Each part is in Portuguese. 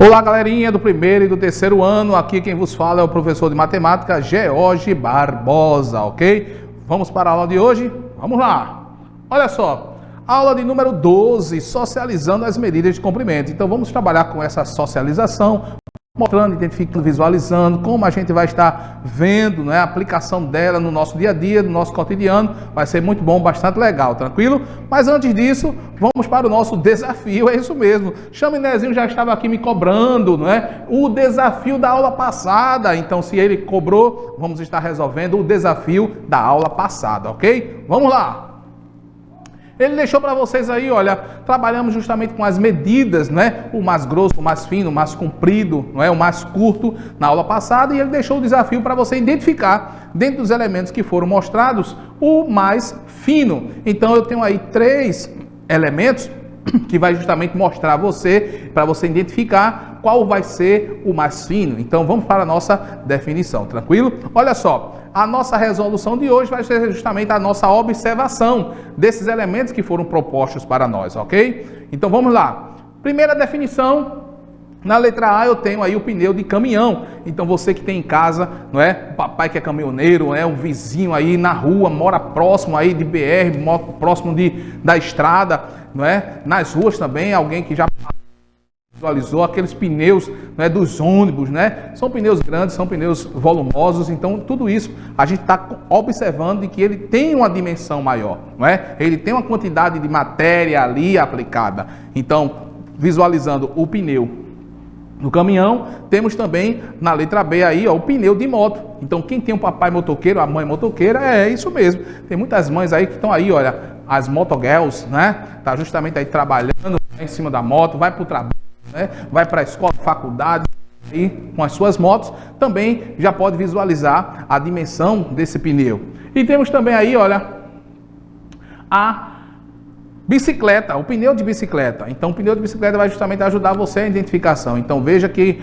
Olá, galerinha do primeiro e do terceiro ano, aqui quem vos fala é o professor de matemática George Barbosa, ok? Vamos para a aula de hoje? Vamos lá! Olha só, aula de número 12, socializando as medidas de comprimento. Então vamos trabalhar com essa socialização, mostrando, identificando, visualizando, como a gente vai estar vendo, né, a aplicação dela no nosso dia a dia, no nosso cotidiano. Vai ser muito bom, bastante legal, tranquilo? Mas antes disso, vamos para o nosso desafio, é isso mesmo. Chaminézinho já estava aqui me cobrando, não é? O desafio da aula passada. Então, se ele cobrou, vamos estar resolvendo o desafio da aula passada, ok? Vamos lá! Ele deixou para vocês aí, olha, trabalhamos justamente com as medidas, né? O mais grosso, o mais fino, o mais comprido, não é? O mais curto na aula passada, e ele deixou o desafio para você identificar, dentro dos elementos que foram mostrados, o mais fino. Então eu tenho aí 3 elementos que vai justamente mostrar para você identificar qual vai ser o mais fino. Então vamos para a nossa definição, tranquilo? Olha só, a nossa resolução de hoje vai ser justamente a nossa observação desses elementos que foram propostos para nós, ok? Então vamos lá. Primeira definição, na letra A eu tenho aí o pneu de caminhão. Então você que tem em casa, não é? O papai que é caminhoneiro, é um vizinho aí na rua, mora próximo aí de BR, próximo da estrada, não é? Nas ruas também, alguém que já visualizou aqueles pneus, né, dos ônibus, né? São pneus grandes, são pneus volumosos, então tudo isso a gente está observando de que ele tem uma dimensão maior, não é? Ele tem uma quantidade de matéria ali aplicada. Então, visualizando o pneu no caminhão, temos também na letra B aí, ó, o pneu de moto. Então, quem tem um papai motoqueiro, a mãe motoqueira, é isso mesmo. Tem muitas mães aí que estão aí, olha, as motogirls, né? Tá justamente aí trabalhando em cima da moto, vai para o trabalho, né? Vai para a escola, faculdade, aí, com as suas motos, também já pode visualizar a dimensão desse pneu. E temos também aí, olha, a bicicleta, o pneu de bicicleta. Então o pneu de bicicleta vai justamente ajudar você a identificação. Então veja que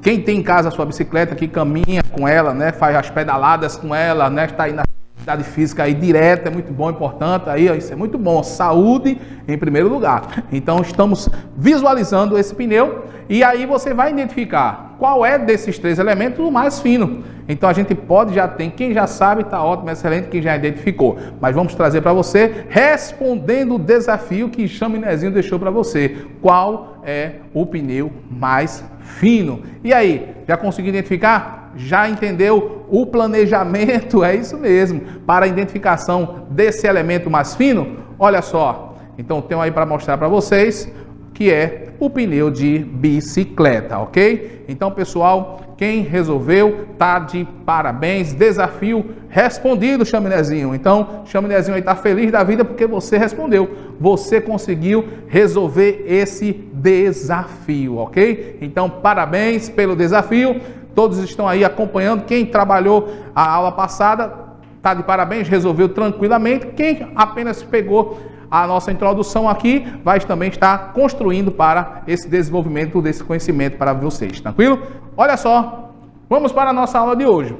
quem tem em casa a sua bicicleta, que caminha com ela, né, faz as pedaladas com ela, né, está aí na atividade física aí direta, é muito bom, importante, aí, ó, isso é muito bom, saúde em primeiro lugar. Então estamos visualizando esse pneu e aí você vai identificar qual é desses 3 elementos o mais fino. Então a gente pode, já tem, quem já sabe, está ótimo, excelente, quem já identificou. Mas vamos trazer para você, respondendo o desafio que Chaminézinho deixou para você. Qual é o pneu mais fino? E aí, já conseguiu identificar? Já entendeu o planejamento? É isso mesmo, para a identificação desse elemento mais fino? Olha só, então tenho aí para mostrar para vocês, que é o pneu de bicicleta, ok? Então, pessoal, quem resolveu, tá de parabéns, desafio respondido, Chaminézinho. Então, Chaminézinho aí tá feliz da vida porque você respondeu, você conseguiu resolver esse desafio, ok? Então, parabéns pelo desafio, todos estão aí acompanhando, quem trabalhou a aula passada, tá de parabéns, resolveu tranquilamente, quem apenas pegou a nossa introdução aqui, vai também estar construindo para esse desenvolvimento desse conhecimento para vocês, tranquilo? Olha só, vamos para a nossa aula de hoje.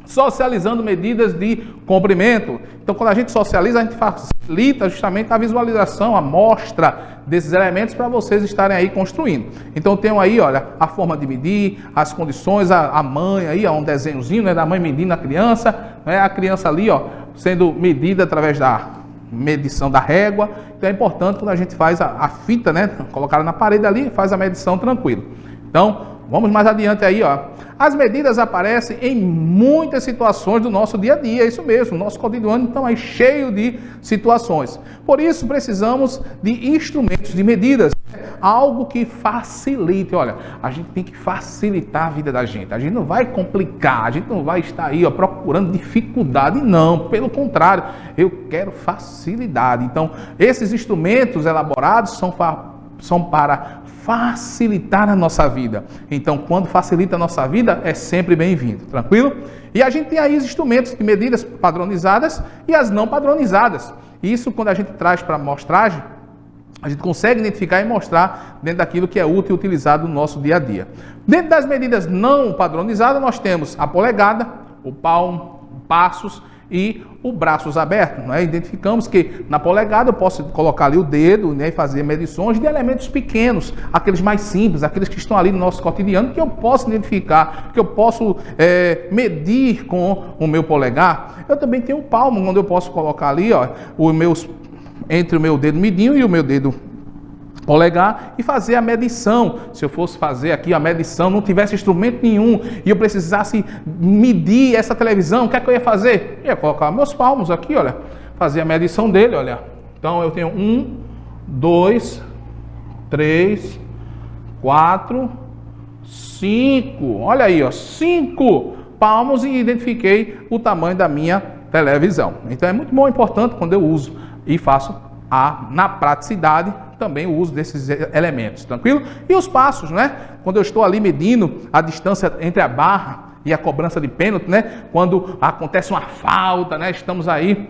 Socializando medidas de comprimento. Então, quando a gente socializa, a gente facilita justamente a visualização, a mostra desses elementos para vocês estarem aí construindo. Então, tenho aí, olha, a forma de medir, as condições, a mãe aí, ó, um desenhozinho, né, da mãe medindo a criança, né, a criança ali, ó, sendo medida através da medição da régua. Então é importante quando a gente faz a fita, né, colocar na parede ali, faz a medição tranquilo. Então, vamos mais adiante aí, ó. As medidas aparecem em muitas situações do nosso dia a dia, é isso mesmo, nosso cotidiano então é cheio de situações. Por isso precisamos de instrumentos de medidas, algo que facilite. Olha, a gente tem que facilitar a vida da gente. A gente não vai complicar, a gente não vai estar aí, ó, procurando dificuldade, não. Pelo contrário, eu quero facilidade. Então, esses instrumentos elaborados são para facilitar a nossa vida. Então, quando facilita a nossa vida, é sempre bem-vindo, tranquilo? E a gente tem aí os instrumentos de medidas padronizadas e as não padronizadas. Isso, quando a gente traz para a amostragem, a gente consegue identificar e mostrar dentro daquilo que é útil e utilizado no nosso dia a dia. Dentro das medidas não padronizadas, nós temos a polegada, o palmo, passos e o braços abertos, né? Identificamos que na polegada eu posso colocar ali o dedo, né, e fazer medições de elementos pequenos, aqueles mais simples, aqueles que estão ali no nosso cotidiano, que eu posso identificar, que eu posso medir com o meu polegar. Eu também tenho o palmo, onde eu posso colocar ali, ó, entre o meu dedo midinho e o meu dedo polegar e fazer a medição. Se eu fosse fazer aqui a medição, não tivesse instrumento nenhum e eu precisasse medir essa televisão, o que é que eu ia fazer? Eu ia colocar meus palmos aqui, olha, fazer a medição dele, olha. Então eu tenho 1, 2, 3, 4, 5, olha aí, ó, 5 palmos e identifiquei o tamanho da minha televisão. Então é muito bom, importante quando eu uso e faço na praticidade também o uso desses elementos, tranquilo? E os passos, né? Quando eu estou ali medindo a distância entre a barra e a cobrança de pênalti, né? Quando acontece uma falta, né? Estamos aí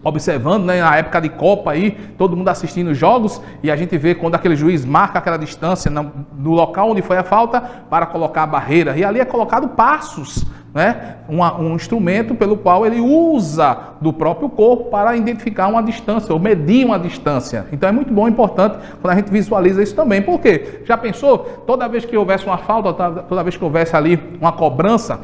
observando, né, na época de Copa aí, todo mundo assistindo os jogos e a gente vê quando aquele juiz marca aquela distância no local onde foi a falta para colocar a barreira. E ali é colocado passos, né, um instrumento pelo qual ele usa do próprio corpo para identificar uma distância ou medir uma distância. Então é muito bom, importante quando a gente visualiza isso também. Por quê? Já pensou? Toda vez que houvesse uma falta, toda vez que houvesse ali uma cobrança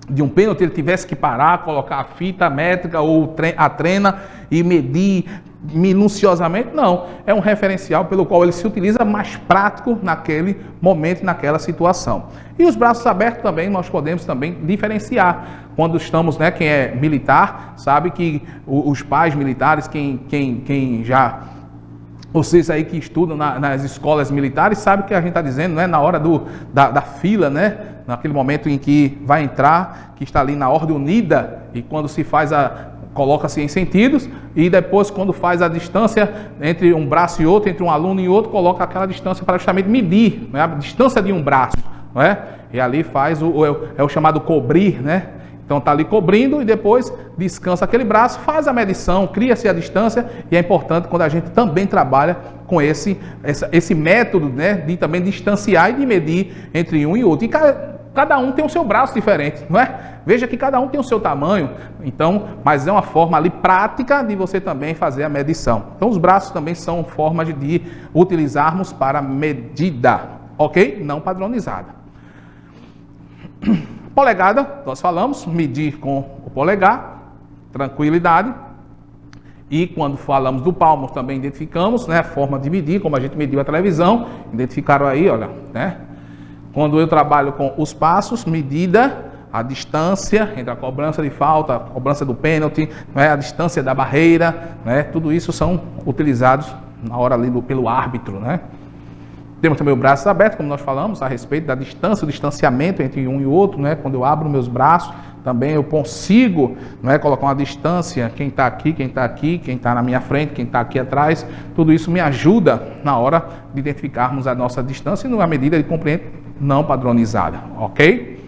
de um pênalti, ele tivesse que parar, colocar a fita métrica ou a trena e medir minuciosamente? Não, é um referencial pelo qual ele se utiliza mais prático naquele momento e naquela situação. E os braços abertos também, nós podemos também diferenciar. Quando estamos, né, quem é militar, sabe que os pais militares, quem já... Vocês aí que estudam nas escolas militares, sabem o que a gente está dizendo, né? Na hora da fila, né? Naquele momento em que vai entrar, que está ali na ordem unida, e quando se faz coloca-se em sentidos, e depois quando faz a distância entre um braço e outro, entre um aluno e outro, coloca aquela distância para justamente medir, né? A distância de um braço, não é? E ali faz o chamado cobrir, né? Então está ali cobrindo e depois descansa aquele braço, faz a medição, cria-se a distância, e é importante quando a gente também trabalha com esse método, né, de também distanciar e de medir entre um e outro. E cada um tem o seu braço diferente, não é? Veja que cada um tem o seu tamanho, então, mas é uma forma ali prática de você também fazer a medição. Então os braços também são formas de utilizarmos para medida, ok? Não padronizada. Polegada, nós falamos, medir com o polegar, tranquilidade. E quando falamos do palmo, também identificamos, né, a forma de medir, como a gente mediu a televisão, identificaram aí, olha, né? Quando eu trabalho com os passos, medida, a distância entre a cobrança de falta, a cobrança do pênalti, né, a distância da barreira, né, tudo isso são utilizados na hora ali pelo árbitro, né? Temos também o braço aberto, como nós falamos, a respeito da distância, o distanciamento entre um e outro, né? Quando eu abro meus braços, também eu consigo, né, colocar uma distância, quem está aqui, quem está aqui, quem está na minha frente, quem está aqui atrás, tudo isso me ajuda na hora de identificarmos a nossa distância e numa medida de comprimento não padronizada, ok?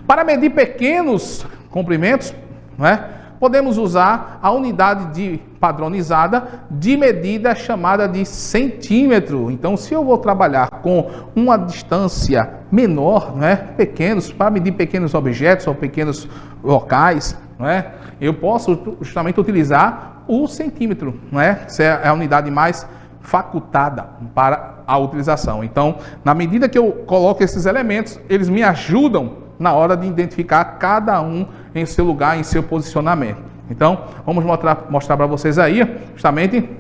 Para medir pequenos comprimentos, né, podemos usar a unidade padronizada de medida chamada de centímetro. Então, se eu vou trabalhar com uma distância menor, né, pequenos, para medir pequenos objetos ou pequenos locais, né, eu posso justamente utilizar o centímetro, né? Essa é a unidade mais facultada para a utilização. Então, na medida que eu coloco esses elementos, eles me ajudam na hora de identificar cada um em seu lugar, em seu posicionamento. Então, vamos mostrar para vocês aí, justamente,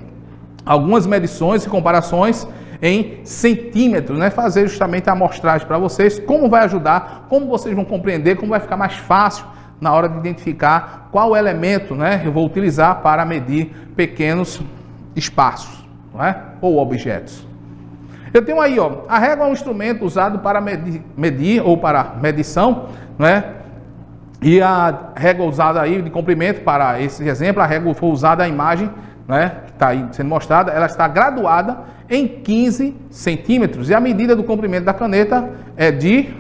algumas medições e comparações em centímetros, né? Fazer justamente a amostragem para vocês, como vai ajudar, como vocês vão compreender, como vai ficar mais fácil na hora de identificar qual elemento, né, eu vou utilizar para medir pequenos espaços, não é? Ou objetos. Eu tenho aí, ó, a régua é um instrumento usado para medir ou para medição, né? E a régua usada aí de comprimento para esse exemplo, a régua foi usada a imagem, né, que está aí sendo mostrada, ela está graduada em 15 centímetros e a medida do comprimento da caneta é de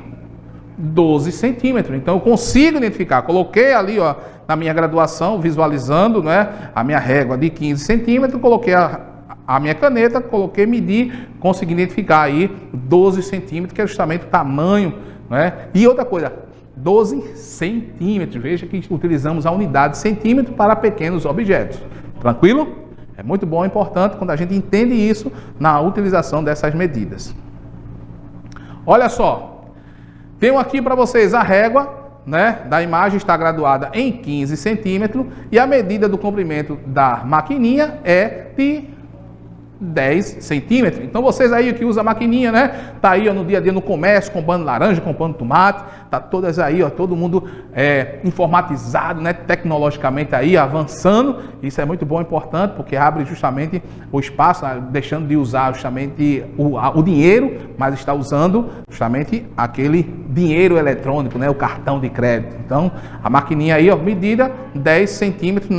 12 centímetros. Então eu consigo identificar, coloquei ali, ó, na minha graduação, visualizando, né, a minha régua de 15 centímetros, coloquei a minha caneta, coloquei, medi, consegui identificar aí 12 centímetros, que é justamente o tamanho, né? E outra coisa, 12 centímetros. Veja que utilizamos a unidade de centímetro para pequenos objetos. Tranquilo? É muito bom e importante quando a gente entende isso na utilização dessas medidas. Olha só, tenho aqui para vocês a régua, né, da imagem, está graduada em 15 centímetros e a medida do comprimento da maquininha é de 10 centímetros. Então vocês aí que usam a maquininha, né? Tá aí ó, no dia a dia no comércio, comprando laranja, comprando tomate, tá todas aí, ó, todo mundo informatizado, né? Tecnologicamente aí, avançando. Isso é muito bom e importante, porque abre justamente o espaço, deixando de usar justamente o dinheiro, mas está usando justamente aquele dinheiro eletrônico, né? O cartão de crédito. Então, a maquininha aí, ó, medida 10 centímetros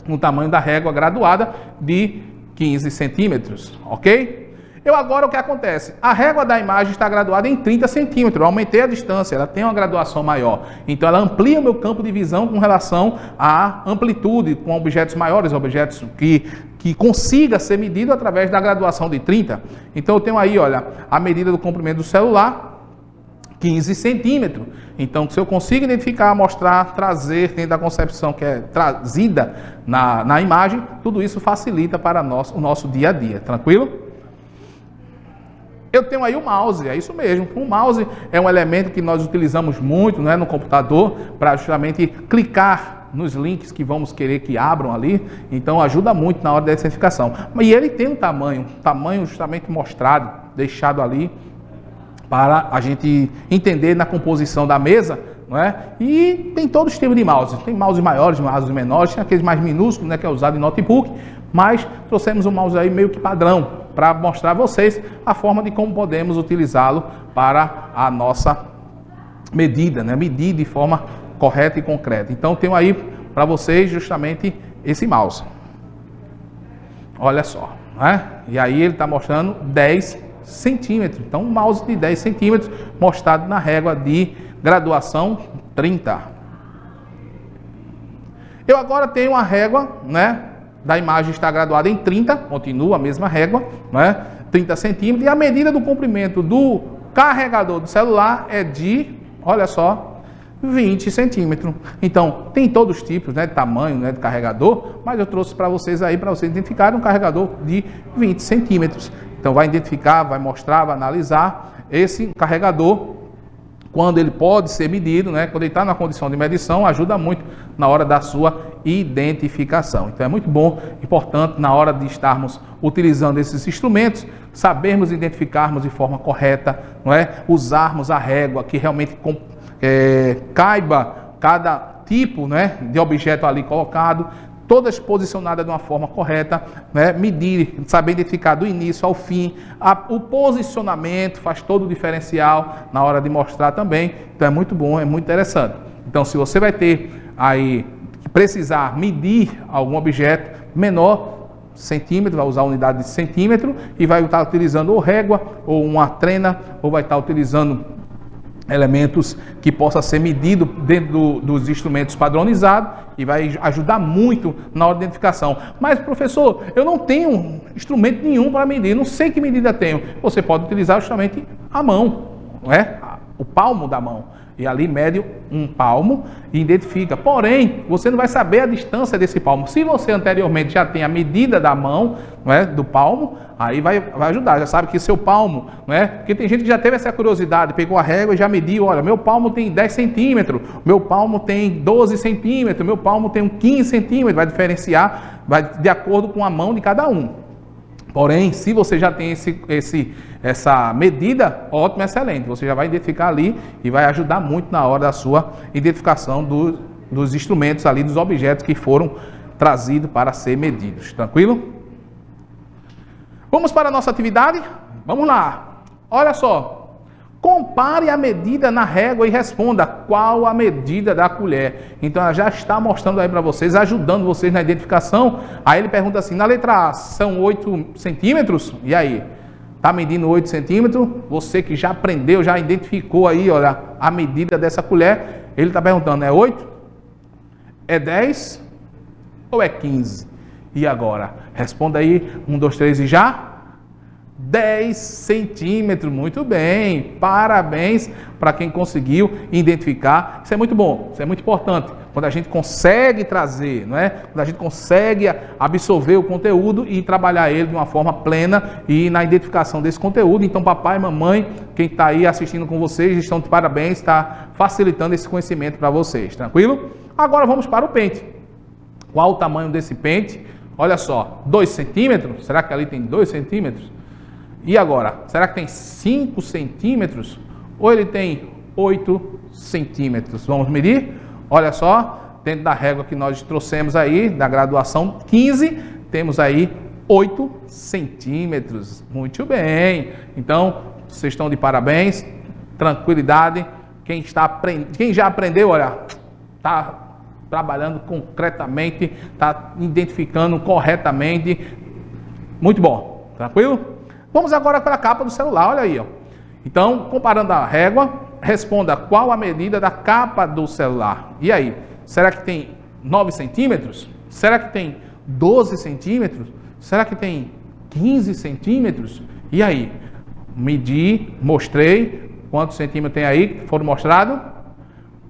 no tamanho da régua graduada de 15 centímetros, ok? Agora o que acontece? A régua da imagem está graduada em 30 centímetros, eu aumentei a distância, ela tem uma graduação maior, então ela amplia o meu campo de visão com relação à amplitude, com objetos maiores, objetos que consiga ser medido através da graduação de 30. Então eu tenho aí, olha, a medida do comprimento do celular, 15 centímetros. Então, se eu consigo identificar, mostrar, trazer dentro da concepção que é trazida na imagem, tudo isso facilita para o nosso dia a dia, tranquilo? Eu tenho aí o mouse, é isso mesmo. O mouse é um elemento que nós utilizamos muito, né, no computador para justamente clicar nos links que vamos querer que abram ali. Então, ajuda muito na hora da identificação. E ele tem um tamanho justamente mostrado, deixado ali, para a gente entender na composição da mesa, não é? E tem todos os tipos de mouse. Tem mouse maiores, mouse menores, tem aqueles mais minúsculos, né, que é usado em notebook, mas trouxemos um mouse aí meio que padrão, para mostrar a vocês a forma de como podemos utilizá-lo para a nossa medida, né? Medir de forma correta e concreta. Então, tenho aí para vocês justamente esse mouse. Olha só, né? E aí ele está mostrando 10 centímetros. Então, um mouse de 10 centímetros mostrado na régua de graduação 30. Eu agora tenho a régua, né, da imagem está graduada em 30, continua a mesma régua, né, 30 centímetros, e a medida do comprimento do carregador do celular é de, olha só, 20 centímetros. Então, tem todos os tipos, né, de tamanho, né, de carregador, mas eu trouxe para vocês aí, para vocês identificarem um carregador de 20 centímetros. Então, vai identificar, vai mostrar, vai analisar esse carregador, quando ele pode ser medido, né? Quando ele está na condição de medição, ajuda muito na hora da sua identificação. Então, é muito bom, importante, na hora de estarmos utilizando esses instrumentos, sabermos identificarmos de forma correta, não é? Usarmos a régua que realmente caiba cada tipo, né, de objeto ali colocado, todas posicionadas de uma forma correta, né? Medir, saber identificar do início ao fim, o posicionamento faz todo o diferencial na hora de mostrar também. Então é muito bom, é muito interessante. Então, se você vai ter aí que precisar medir algum objeto menor, centímetro, vai usar a unidade de centímetro e vai estar utilizando ou régua, ou uma trena, ou vai estar utilizando elementos que possa ser medido dentro dos instrumentos padronizados e vai ajudar muito na hora de identificação. Mas, professor, eu não tenho instrumento nenhum para medir, não sei que medida tenho. Você pode utilizar justamente a mão, não é? O palmo da mão. E ali mede um palmo e identifica. Porém, você não vai saber a distância desse palmo. Se você anteriormente já tem a medida da mão, não é, do palmo, aí vai ajudar. Já sabe que seu palmo, não é? Porque tem gente que já teve essa curiosidade, pegou a régua e já mediu. Olha, meu palmo tem 10 centímetros, meu palmo tem 12 centímetros, meu palmo tem 15 centímetros. Vai diferenciar, vai de acordo com a mão de cada um. Porém, se você já tem essa medida, ótimo, excelente. Você já vai identificar ali e vai ajudar muito na hora da sua identificação dos instrumentos ali, dos objetos que foram trazidos para ser medidos. Tranquilo? Vamos para a nossa atividade? Vamos lá. Olha só. Compare a medida na régua e responda qual a medida da colher. Então, ela já está mostrando aí para vocês, ajudando vocês na identificação. Aí ele pergunta assim, na letra A, são 8 centímetros? E aí? Está medindo 8 centímetros? Você que já aprendeu, já identificou aí, olha, a medida dessa colher. Ele está perguntando, é 8? É 10? Ou é 15? E agora? Responda aí, 1, 2, 3 e já? 10 centímetros. Muito bem, parabéns para quem conseguiu identificar. Isso é muito bom, isso é muito importante. Quando a gente consegue trazer, não é? Quando a gente consegue absorver o conteúdo e trabalhar ele de uma forma plena e na identificação desse conteúdo. Então, papai e mamãe, quem está aí assistindo com vocês, estão de parabéns, está facilitando esse conhecimento para vocês, tranquilo? Agora vamos para o pente. Qual o tamanho desse pente? Olha só, 2 centímetros? Será que ali tem 2 centímetros? E agora, será que tem 5 centímetros? Ou ele tem 8 centímetros? Vamos medir? Olha só, dentro da régua que nós trouxemos aí, da graduação 15, temos aí 8 centímetros. Muito bem. Então, vocês estão de parabéns, tranquilidade. Quem já aprendeu, olha, está trabalhando concretamente, está identificando corretamente. Muito bom, tranquilo? Vamos agora para a capa do celular, olha aí, ó. Então, comparando a régua, responda qual a medida da capa do celular. E aí, será que tem 9 centímetros? Será que tem 12 centímetros? Será que tem 15 centímetros? E aí, medi, mostrei, quantos centímetros tem aí? Foram mostrados?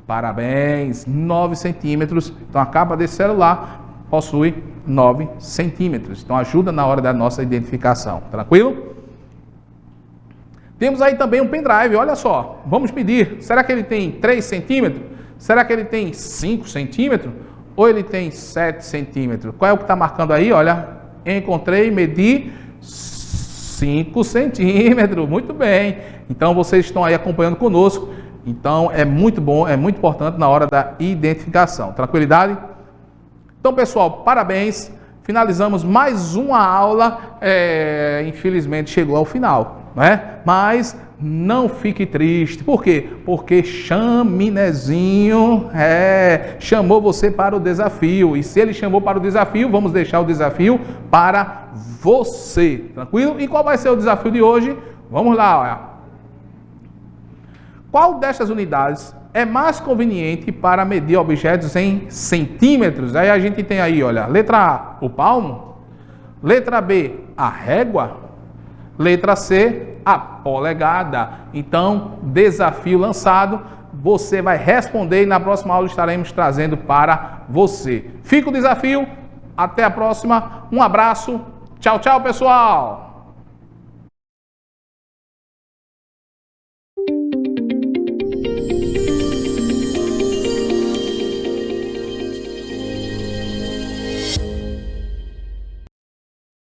Parabéns, 9 centímetros. Então, a capa desse celular possui 9 centímetros. Então, ajuda na hora da nossa identificação. Tranquilo? Temos aí também um pendrive, olha só. Vamos medir. Será que ele tem 3 centímetros? Será que ele tem 5 centímetros? Ou ele tem 7 centímetros? Qual é o que está marcando aí? Olha, encontrei, medi 5 centímetros. Muito bem. Então, vocês estão aí acompanhando conosco. Então, é muito bom, é muito importante na hora da identificação. Tranquilidade? Então, pessoal, parabéns. Finalizamos mais uma aula. Infelizmente, chegou ao final, não é? Mas não fique triste. Por quê? Porque Chaminézinho chamou você para o desafio. E se ele chamou para o desafio, vamos deixar o desafio para você. Tranquilo? E qual vai ser o desafio de hoje? Vamos lá, olha. Qual destas unidades é mais conveniente para medir objetos em centímetros? Aí a gente tem aí, olha, letra A, o palmo. Letra B, a régua. Letra C, a polegada. Então, desafio lançado. Você vai responder e na próxima aula estaremos trazendo para você. Fica o desafio. Até a próxima. Um abraço. Tchau, tchau, pessoal.